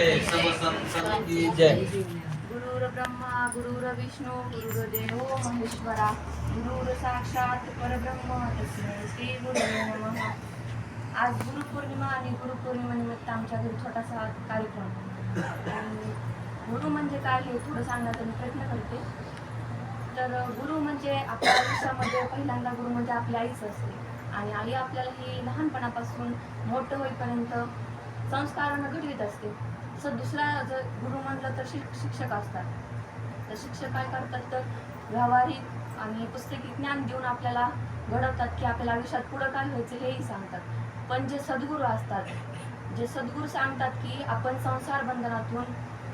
जय, सब संत की जय। गुरुर ब्रह्मा गुरुर विष्णू गुरुर्देवो महेश्वरा गुरुर साक्षात परब्रह्म तस्मै श्री गुरुवे नमः। आज गुरुपौर्णिमा आणि गुरुपौर्णिमेनिमित्त आमच्या घरी छोटासा कार्यक्रम आणि गुरु म्हणजे काय हे थोडं सांगण्याचा मी प्रयत्न करते. तर गुरु म्हणजे आपल्या आयुष्यामध्ये पहिल्यांदा गुरु म्हणजे आपली आईच असते आणि आई आपल्याला ही लहानपणापासून मोठं होईपर्यंत संस्कारानं घडवीत असते. तसं दुसरा जर गुरु म्हटलं तर शिक्षक असतात. तर शिक्षक काय करतात तर व्यावहारिक आणि पुस्तकी ज्ञान देऊन आपल्याला घडवतात की आपल्याला आयुष्यात पुढं काय व्हायचं हेही सांगतात. पण जे सद्गुरू असतात, जे सद्गुरू सांगतात की आपण संसार बंधनातून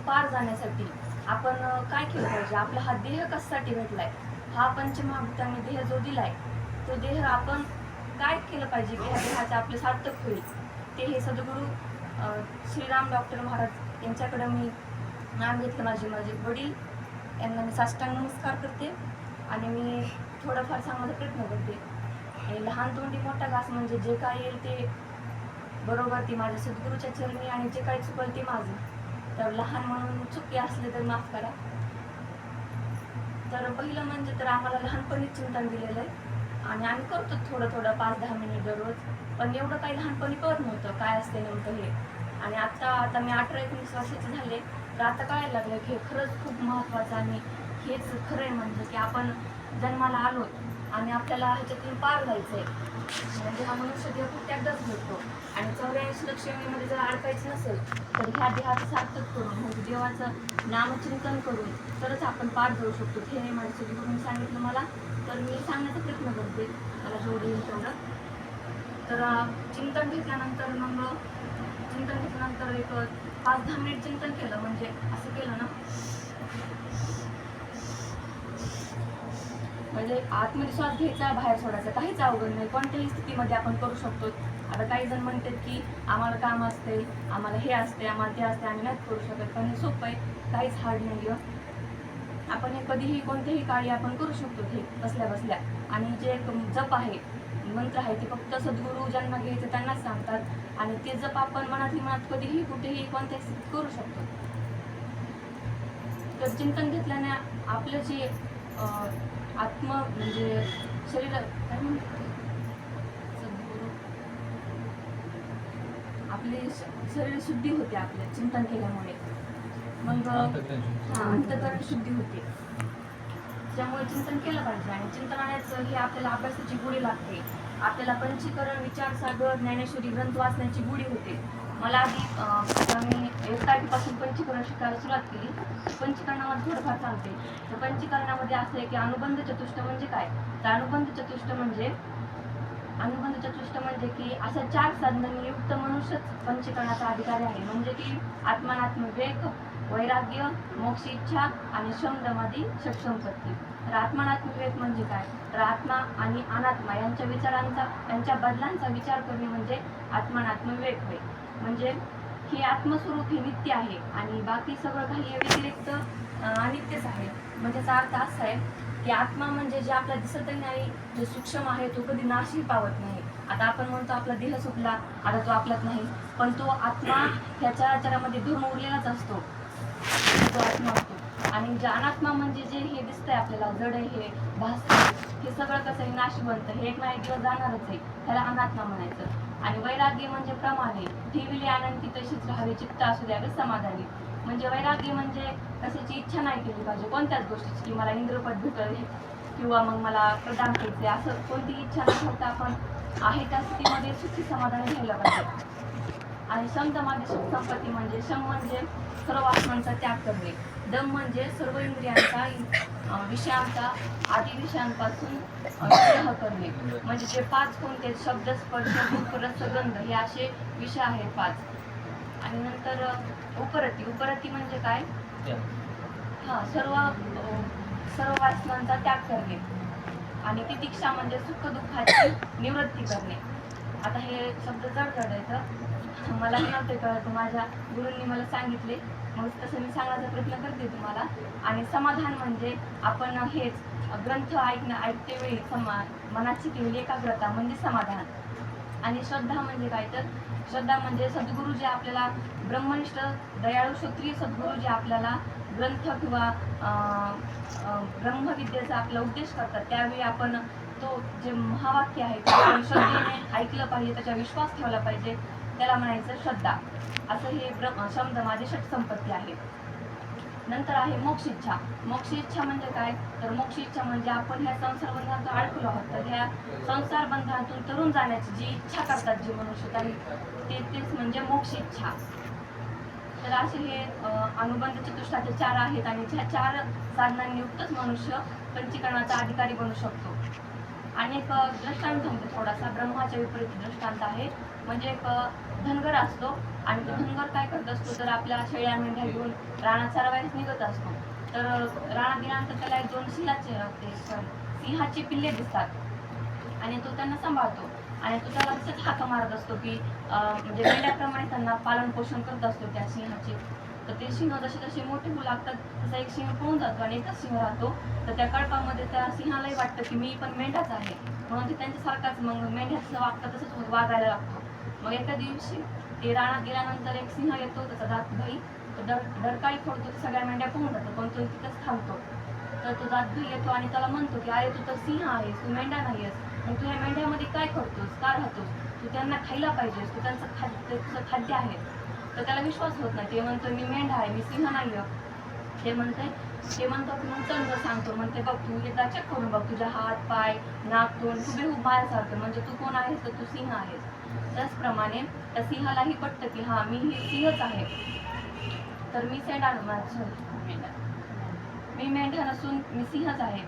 पार जाण्यासाठी आपण काय केलं पाहिजे, आपला हा देह कशासाठी भेटलाय, हा पंचमहाभूतांनी देह जो दिलाय तो देह आपण काय केलं पाहिजे की ह्या देहाचे आपले सार्थक होईल, ते हे सद्गुरू श्रीराम डॉक्टर महाराज यांच्याकडे मी नाम घेतलं. माझे वडील यांना मी साष्टांग नमस्कार करते आणि मी थोडंफार सांगण्याचा प्रयत्न करते. आणि लहान तोंडी मोठा घास म्हणजे जे काय येईल ते बरोबर ती माझ्या सद्गुरूच्या चरणी आणि जे काही चुकल ते माझं. तर लहान म्हणून चुकी असले तर माफ करा. तर पहिलं म्हणजे तर आम्हाला लहानपणीच चिंतन दिलेलं आहे आणि आम्ही करतो थोडं 5-10 मिनिट दररोज. पण एवढं काही लहानपणी कळत नव्हतं काय असते नेमकं हे. आणि आता मी 18-19 वर्षाचे झाले तर आता कळायला लागलं की हे खरंच खूप महत्त्वाचं आणि हेच खरं आहे. म्हणजे की आपण जन्माला आलो आणि आपल्याला ह्याच्यातून पार जायचं आहे. म्हणजे हा मनुष्य देह फक्त एकदाच भेटतो आणि 84 लक्ष योनीमध्ये जर अडकायचं नसेल तर ह्या देहाचं सार्थक करून म्हणजे देवाचं नामचिंतन करून तरच आपण पार जाऊ शकतो. हे माझ्या सद्गुरूंनी सांगितलं मला, तर मी सांगण्याचा प्रयत्न करते मला जेवढं येईल तेवढं. तर चिंतन घेतल्यानंतर एक 5-10 मिनिट चिंतन केलं. म्हणजे असं केलं ना म्हणजे आतमध्ये श्वास घ्यायचा, बाहेर सोडायचा, काहीच अवघड नाही. कोणत्याही स्थितीमध्ये आपण करू शकतो. आता काही जण म्हणतात की आम्हाला काम असते, आम्हाला हे असते, आम्हाला ते असते, आम्ही नाही करू शकत. पण हे सोपं आहे, काहीच हार्ड नाही आहे. आपण हे कधीही कोणत्याही काळी आपण करू शकतो हे बसल्या बसल्या. आणि जे जप आहे, मंत्र आहे, ते फक्त सद्गुरू ज्यांना घ्यायचं त्यांनाच सांगतात आणि ते जप आपण मनात कधीही कुठेही कोणत्याही स्थितीत करू शकतो. तर चिंतन घेतल्याने आपलं जे आत्म म्हणजे शरीर काय म्हणतात सद्गुरू आपली शरीर शुद्धी होते आपल्या चिंतन केल्यामुळे. मग अंतःकरण शुद्धी होते. त्यामुळे चिंतन केलं पाहिजे आणि चिंतनानेच हे आपल्याला अभ्यासाची गोडी लागते. आपल्याला पंचीकरण, विचारसागर, ज्ञानेश्वरी ग्रंथ वाचण्याची गोडी होते. मला आधी मी 1 तारखेपासून पंचीकरण शिकायला सुरुवात केली. पंचीकरणामध्ये थोडंफार सांगते. तर पंचीकरणामध्ये असं आहे की अनुबंध चतुष्ट म्हणजे काय. तर अनुबंध चतुष्ट म्हणजे की अशा 4 साधनांनी युक्त मनुष्यच पंचीकरणाचा अधिकारी आहे. म्हणजे की आत्मानात्म विवेक, वैराग्य, मोक्ष इच्छा आणि शमदमादी षटसंपत्ती. तर आत्मानात्म विवेक म्हणजे काय. तर आत्मा आणि अनात्मा यांच्या बदलांचा विचार करणे म्हणजे आत्मानात्म विवेक होय. म्हणजे हे आत्मस्वरूप हे नित्य आहे आणि बाकी सगळं काही व्यतिरिक्त अनित्यच आहे. म्हणजे याचा अर्थ असा आहे की आत्मा म्हणजे जे आपल्याला दिसतही नाही, जो सूक्ष्म आहे, तो कधी नाशही पावत नाही. आता आपण म्हणतो आपला देह सुटला, आता तो आपल्यात नाही, पण तो आत्मा ह्याच्या आचारामध्ये धरून उरलेलाच असतो, तो आत्मा असतो. आणि जे अनात्मा म्हणजे जे हे दिसतंय आपल्याला जड आहे, हे भासतं, हे सगळं कसं आहे नाशवंत, हे एक ना एक दिवस जाणारच आहे, ह्याला अनात्मा म्हणायचं. आणि वैराग्य म्हणजे प्रमाणे ठेविले आनंदी तशीच राहावे, चित्त असू द्यावे समाधानी. म्हणजे वैराग्य म्हणजे कशाची इच्छा नाही केली पाहिजे कोणत्याच गोष्टीची, की मला इंद्रपद भेटल किंवा मग मला प्रदान करायचे, असं कोणतीही इच्छा न ठेवता आपण आहे त्या स्थितीमध्ये सुखी समाधान घ्यायला पाहिजे. आणि शमदमादी संपत्ती म्हणजे शम म्हणजे सर्व वासनांचा त्याग करणे, दम म्हणजे सर्व इंद्रियांचा विषयांचा आदी विषयांपासून निग्रह करणे. म्हणजे जे 5 कोणते शब्द, स्पर्श, रूप, रस, गंध हे असे विषय आहेत 5. आणि नंतर उपरती म्हणजे काय. सर्व वासनांचा त्याग करणे. आणि तितिक्षा म्हणजे सुख दुःखाची निवृत्ती करणे. आता हे शब्द जड आहेत, मला नव्हते कळत, माझ्या गुरूंनी मला सांगितले, मग तसं मी सांगण्याचा प्रयत्न करते तुम्हाला. आणि समाधान म्हणजे आपण हेच ग्रंथ ऐकते वेळी मनाची केलेली एकाग्रता म्हणजे समाधान. आणि श्रद्धा म्हणजे काय तर श्रद्धा म्हणजे सद्गुरू जे आपल्याला ब्रह्मनिष्ठ दयाळू क्षत्रिय सद्गुरू जे आपल्याला ग्रंथ किंवा ब्रह्मविद्येचा आपला उपदेश करतात त्यावेळी आपण तो जे महावाक्य आहे ते आपण श्रद्धेने ऐकलं पाहिजे, त्याचा विश्वास ठेवला पाहिजे, त्याला म्हणायचं श्रद्धा. असं हे शब्द माझी षटसंपत्ती आहे. नंतर आहे मोक्ष इच्छा. मोक्ष इच्छा म्हणजे काय तर मोक्ष इच्छा म्हणजे आपण ह्या संसार बंधनातून अडकलो आहोत, तर ह्या संसार बंधनातून तरुण जाण्याची जी इच्छा करतात जे मनुष्य तेच म्हणजे मोक्ष इच्छा. तर असे हे अनुबंध चतुष्टाचे 4 आहेत आणि ह्या 4 साधनांनी युक्तच मनुष्य पंचीकरणाचा अधिकारी बनू शकतो. आणि एक दृष्टांत सांगतो थोडासा, ब्रह्माच्या विपरीत दृष्टांत आहे. म्हणजे एक धनगर असतो आणि तो धनगर काय करत असतो तर आपल्या शेळ्या मेंढ्या घेऊन रानात चरवायला निघत असतो. तर रानात गेल्यानंतर त्याला 2 सिंहाची पिल्ले दिसतात आणि तो त्यांना सांभाळतो आणि तो त्याला असंच हाका मारत असतो की म्हणजे मेंढ्याप्रमाणे त्यांना पालन पोषण करत असतो त्या सिंहाचे. तर ते सिंह जसे जसे मोठे होऊ लागतात तसा एक सिंह पळून जातो आणि एकच सिंह राहतो. तर त्या कळपामध्ये त्या सिंहालाही वाटतं की मी पण मेंढाच आहे, म्हणून ते त्यांच्यासारखाच मग मेंढ्याचं वागतं तसंच वागायला लागतो. मग एका दिवशी ते रानात गेल्यानंतर एक सिंह येतो, त्याचा दात भाई डरकाळी फोडतो, ते सगळ्या मेंढ्या पळून जातो पण तो तिथंच थांबतो. तर तो दात भाई येतो आणि त्याला म्हणतो की अरे तू तर सिंह आहेस, तू मेंढा नाही आहेस, मग तू ह्या मेंढ्यामध्ये काय करतोस, का राहतोस, तू त्यांना खायला पाहिजेस, तू तुझं खाद्य आहे. तर त्याला विश्वास होत नाही. ते म्हणतो मी मेंढा आहे, मी सिंह नाही आहे. ते म्हणतो की मग चंद्र सांगतो, म्हणते बघ तू एकदा चेक करून बघ, तुझ्या हात पाय नाक तोंड हुबेहूब माझ्यासारखं, म्हणजे तू कोण आहेस तर तू सिंह आहेस. त्याचप्रमाणे त्या सिंहालाही पटतं की हा मी हे सिंहच आहे, तर मी मेंढा नसून मी सिंहच आहे.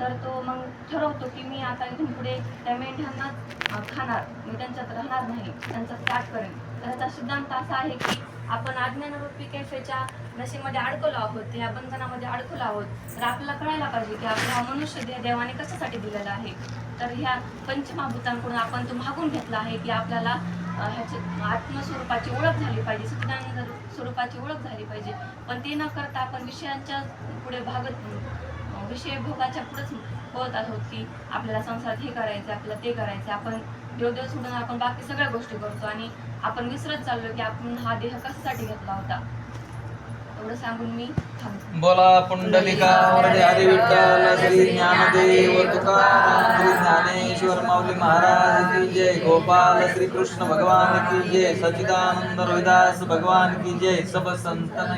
तर तो मग ठरवतो की मी आता इथून पुढे त्या मेंढ्यांनाच खाणार, मी त्यांच्यात राहणार नाही, त्यांचा त्याग करेन. तर ह्याचा सिद्धांत असा आहे की आपण अज्ञानरूपी कैफेच्या नशेमध्ये अडकलो आहोत, या बंधनामध्ये अडकलो आहोत. तर आपल्याला कळायला पाहिजे की आपला मनुष्य देह देवाने कशासाठी दिलेला आहे. तर ह्या पंचमहाभूतांकडून आपण तो मागून घेतला आहे की आपल्याला ह्याची आत्मस्वरूपाची ओळख झाली पाहिजे, सच्चिदानंद स्वरूपाची ओळख झाली पाहिजे. पण ते न करता आपण विषयांच्या पुढे विषय भोगाच्या पुढेच होत आहोत की आपल्याला संसारात हे करायचं, आपल्याला ते करायचं. आपण देवदेव सोडून आपण बाकी सगळ्या गोष्टी करतो आणि आपण विसरत चाललो की आपण हा देह कशासाठी घेतला होता. एवढं सांगून मी थांबतो. बोला पुंडलिका वरदे हरी विठ्ठल श्री ज्ञानदेव तुकाराम श्री ज्ञानेश्वर माऊली महाराज की जय. गोपाल श्री कृष्ण भगवान की जय. सच्चिदानंद रोहिदास भगवान की जय. सब संतन